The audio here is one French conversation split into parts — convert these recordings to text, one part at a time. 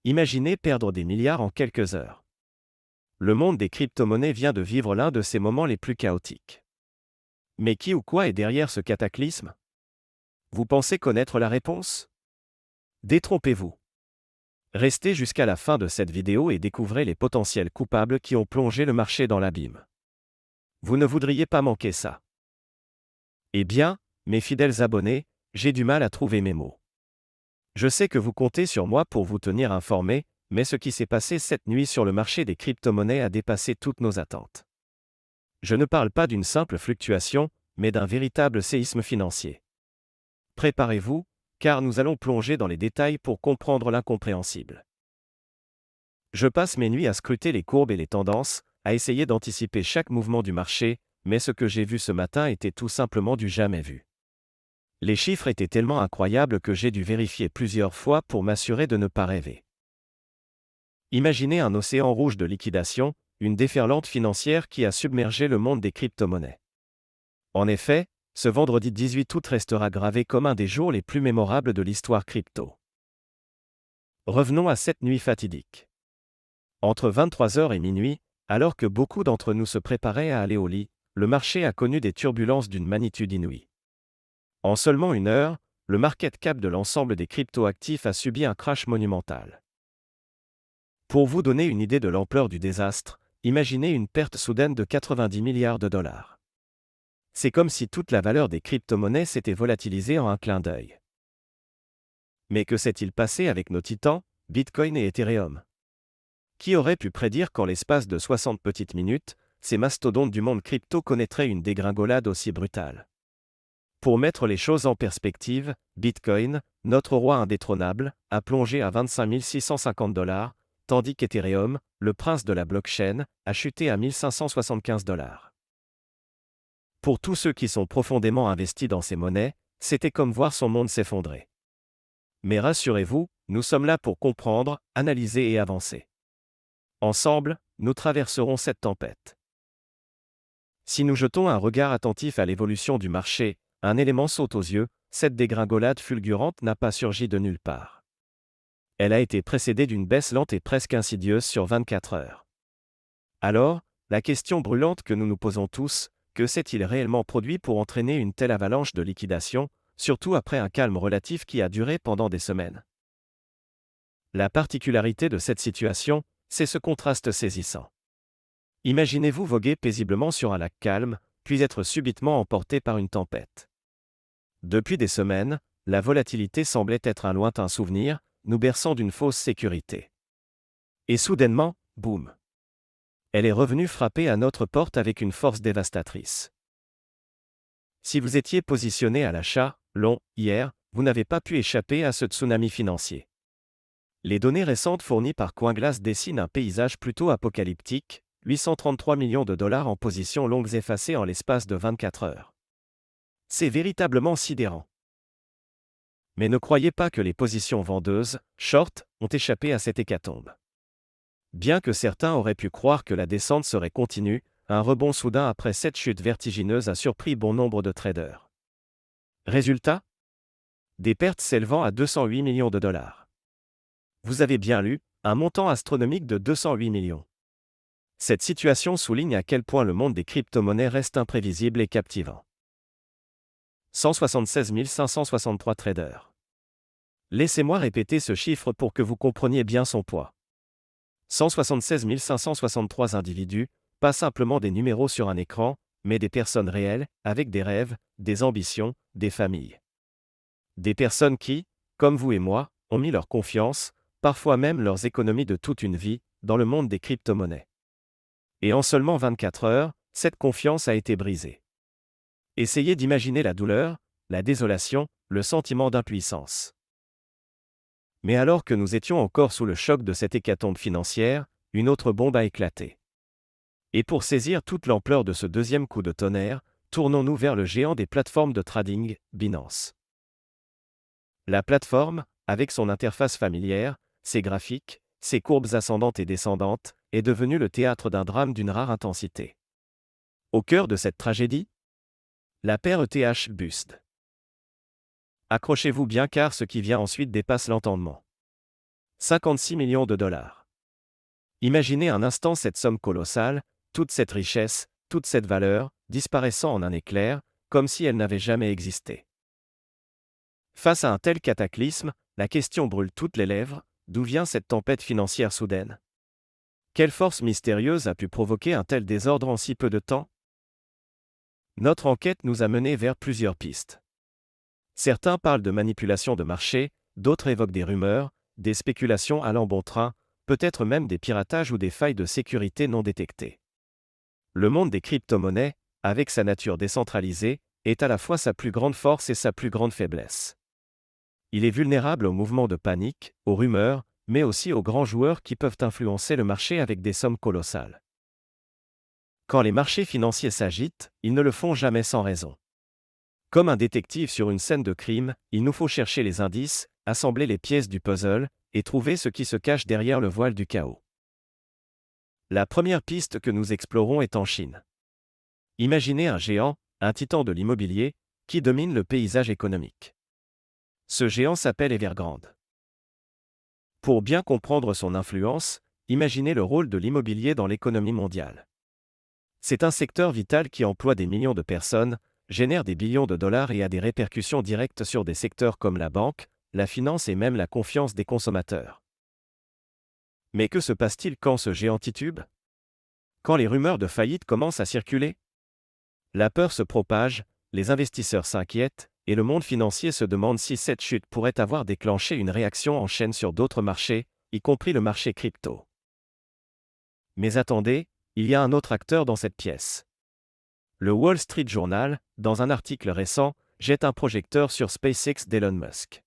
Imaginez perdre des milliards en quelques heures. Le monde des crypto-monnaies vient de vivre l'un de ses moments les plus chaotiques. Mais qui ou quoi est derrière ce cataclysme? Vous pensez connaître la réponse? Détrompez-vous. Restez jusqu'à la fin de cette vidéo et découvrez les potentiels coupables qui ont plongé le marché dans l'abîme. Vous ne voudriez pas manquer ça. Eh bien, mes fidèles abonnés, j'ai du mal à trouver mes mots. Je sais que vous comptez sur moi pour vous tenir informés, mais ce qui s'est passé cette nuit sur le marché des crypto-monnaies a dépassé toutes nos attentes. Je ne parle pas d'une simple fluctuation, mais d'un véritable séisme financier. Préparez-vous, car nous allons plonger dans les détails pour comprendre l'incompréhensible. Je passe mes nuits à scruter les courbes et les tendances, à essayer d'anticiper chaque mouvement du marché, mais ce que j'ai vu ce matin était tout simplement du jamais vu. Les chiffres étaient tellement incroyables que j'ai dû vérifier plusieurs fois pour m'assurer de ne pas rêver. Imaginez un océan rouge de liquidation, une déferlante financière qui a submergé le monde des crypto-monnaies. En effet, ce vendredi 18 août restera gravé comme un des jours les plus mémorables de l'histoire crypto. Revenons à cette nuit fatidique. Entre 23h et minuit, alors que beaucoup d'entre nous se préparaient à aller au lit, le marché a connu des turbulences d'une magnitude inouïe. En seulement une heure, le market cap de l'ensemble des crypto-actifs a subi un crash monumental. Pour vous donner une idée de l'ampleur du désastre, imaginez une perte soudaine de 90 milliards de dollars. C'est comme si toute la valeur des crypto-monnaies s'était volatilisée en un clin d'œil. Mais que s'est-il passé avec nos titans, Bitcoin et Ethereum? Qui aurait pu prédire qu'en l'espace de 60 petites minutes, ces mastodontes du monde crypto connaîtraient une dégringolade aussi brutale? Pour mettre les choses en perspective, Bitcoin, notre roi indétrônable, a plongé à 25 650 $, tandis qu'Ethereum, le prince de la blockchain, a chuté à 1 575 $. Pour tous ceux qui sont profondément investis dans ces monnaies, c'était comme voir son monde s'effondrer. Mais rassurez-vous, nous sommes là pour comprendre, analyser et avancer. Ensemble, nous traverserons cette tempête. Si nous jetons un regard attentif à l'évolution du marché, un élément saute aux yeux, cette dégringolade fulgurante n'a pas surgi de nulle part. Elle a été précédée d'une baisse lente et presque insidieuse sur 24 heures. Alors, la question brûlante que nous nous posons tous, que s'est-il réellement produit pour entraîner une telle avalanche de liquidation, surtout après un calme relatif qui a duré pendant des semaines? La particularité de cette situation, c'est ce contraste saisissant. Imaginez-vous voguer paisiblement sur un lac calme, puis être subitement emporté par une tempête. Depuis des semaines, la volatilité semblait être un lointain souvenir, nous berçant d'une fausse sécurité. Et soudainement, boum! Elle est revenue frapper à notre porte avec une force dévastatrice. Si vous étiez positionné à l'achat, long, hier, vous n'avez pas pu échapper à ce tsunami financier. Les données récentes fournies par CoinGlass dessinent un paysage plutôt apocalyptique, 833 millions de dollars en positions longues effacées en l'espace de 24 heures. C'est véritablement sidérant. Mais ne croyez pas que les positions vendeuses, short, ont échappé à cette hécatombe. Bien que certains auraient pu croire que la descente serait continue, un rebond soudain après cette chute vertigineuse a surpris bon nombre de traders. Résultat? Des pertes s'élevant à 208 millions de dollars. Vous avez bien lu, un montant astronomique de 208 millions. Cette situation souligne à quel point le monde des crypto-monnaies reste imprévisible et captivant. 176 563 traders. Laissez-moi répéter ce chiffre pour que vous compreniez bien son poids. 176 563 individus, pas simplement des numéros sur un écran, mais des personnes réelles, avec des rêves, des ambitions, des familles. Des personnes qui, comme vous et moi, ont mis leur confiance, parfois même leurs économies de toute une vie, dans le monde des crypto-monnaies. Et en seulement 24 heures, cette confiance a été brisée. Essayez d'imaginer la douleur, la désolation, le sentiment d'impuissance. Mais alors que nous étions encore sous le choc de cette hécatombe financière, une autre bombe a éclaté. Et pour saisir toute l'ampleur de ce deuxième coup de tonnerre, tournons-nous vers le géant des plateformes de trading, Binance. La plateforme, avec son interface familière, ses graphiques, ses courbes ascendantes et descendantes, est devenue le théâtre d'un drame d'une rare intensité. Au cœur de cette tragédie, la paire ETH-BUSD. Accrochez-vous bien car ce qui vient ensuite dépasse l'entendement. 56 millions de dollars. Imaginez un instant cette somme colossale, toute cette richesse, toute cette valeur, disparaissant en un éclair, comme si elle n'avait jamais existé. Face à un tel cataclysme, la question brûle toutes les lèvres: d'où vient cette tempête financière soudaine? Quelle force mystérieuse a pu provoquer un tel désordre en si peu de temps? Notre enquête nous a menés vers plusieurs pistes. Certains parlent de manipulation de marché, d'autres évoquent des rumeurs, des spéculations allant bon train, peut-être même des piratages ou des failles de sécurité non détectées. Le monde des crypto-monnaies, avec sa nature décentralisée, est à la fois sa plus grande force et sa plus grande faiblesse. Il est vulnérable aux mouvements de panique, aux rumeurs, mais aussi aux grands joueurs qui peuvent influencer le marché avec des sommes colossales. Quand les marchés financiers s'agitent, ils ne le font jamais sans raison. Comme un détective sur une scène de crime, il nous faut chercher les indices, assembler les pièces du puzzle, et trouver ce qui se cache derrière le voile du chaos. La première piste que nous explorons est en Chine. Imaginez un géant, un titan de l'immobilier, qui domine le paysage économique. Ce géant s'appelle Evergrande. Pour bien comprendre son influence, imaginez le rôle de l'immobilier dans l'économie mondiale. C'est un secteur vital qui emploie des millions de personnes, génère des billions de dollars et a des répercussions directes sur des secteurs comme la banque, la finance et même la confiance des consommateurs. Mais que se passe-t-il quand ce géant titube? Quand les rumeurs de faillite commencent à circuler? La peur se propage, les investisseurs s'inquiètent, et le monde financier se demande si cette chute pourrait avoir déclenché une réaction en chaîne sur d'autres marchés, y compris le marché crypto. Mais attendez, il y a un autre acteur dans cette pièce. Le Wall Street Journal, dans un article récent, jette un projecteur sur SpaceX d'Elon Musk.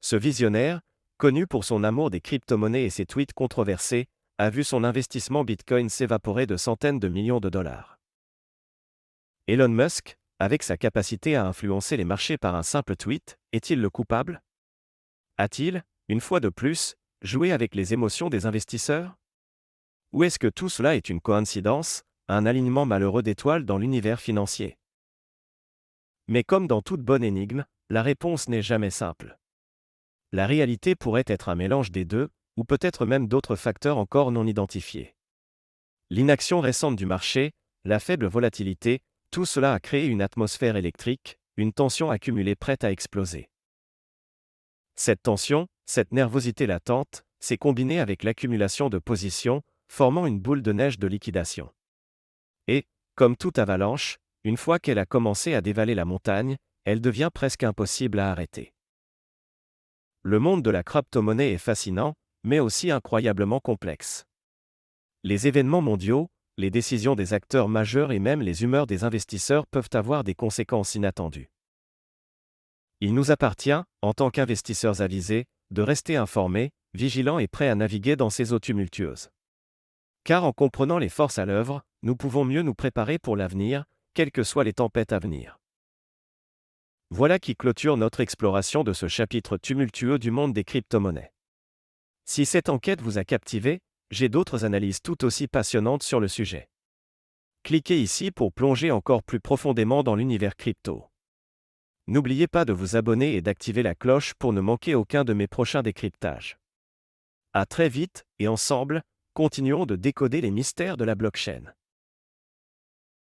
Ce visionnaire, connu pour son amour des crypto-monnaies et ses tweets controversés, a vu son investissement Bitcoin s'évaporer de centaines de millions de dollars. Elon Musk, avec sa capacité à influencer les marchés par un simple tweet, est-il le coupable? A-t-il, une fois de plus, joué avec les émotions des investisseurs? Ou est-ce que tout cela est une coïncidence, un alignement malheureux d'étoiles dans l'univers financier? Mais comme dans toute bonne énigme, la réponse n'est jamais simple. La réalité pourrait être un mélange des deux, ou peut-être même d'autres facteurs encore non identifiés. L'inaction récente du marché, la faible volatilité, tout cela a créé une atmosphère électrique, une tension accumulée prête à exploser. Cette tension, cette nervosité latente, s'est combinée avec l'accumulation de positions, formant une boule de neige de liquidation. Et, comme toute avalanche, une fois qu'elle a commencé à dévaler la montagne, elle devient presque impossible à arrêter. Le monde de la crypto-monnaie est fascinant, mais aussi incroyablement complexe. Les événements mondiaux, les décisions des acteurs majeurs et même les humeurs des investisseurs peuvent avoir des conséquences inattendues. Il nous appartient, en tant qu'investisseurs avisés, de rester informés, vigilants et prêts à naviguer dans ces eaux tumultueuses. Car en comprenant les forces à l'œuvre, nous pouvons mieux nous préparer pour l'avenir, quelles que soient les tempêtes à venir. Voilà qui clôture notre exploration de ce chapitre tumultueux du monde des crypto-monnaies. Si cette enquête vous a captivé, j'ai d'autres analyses tout aussi passionnantes sur le sujet. Cliquez ici pour plonger encore plus profondément dans l'univers crypto. N'oubliez pas de vous abonner et d'activer la cloche pour ne manquer aucun de mes prochains décryptages. À très vite, et ensemble, continuons de décoder les mystères de la blockchain.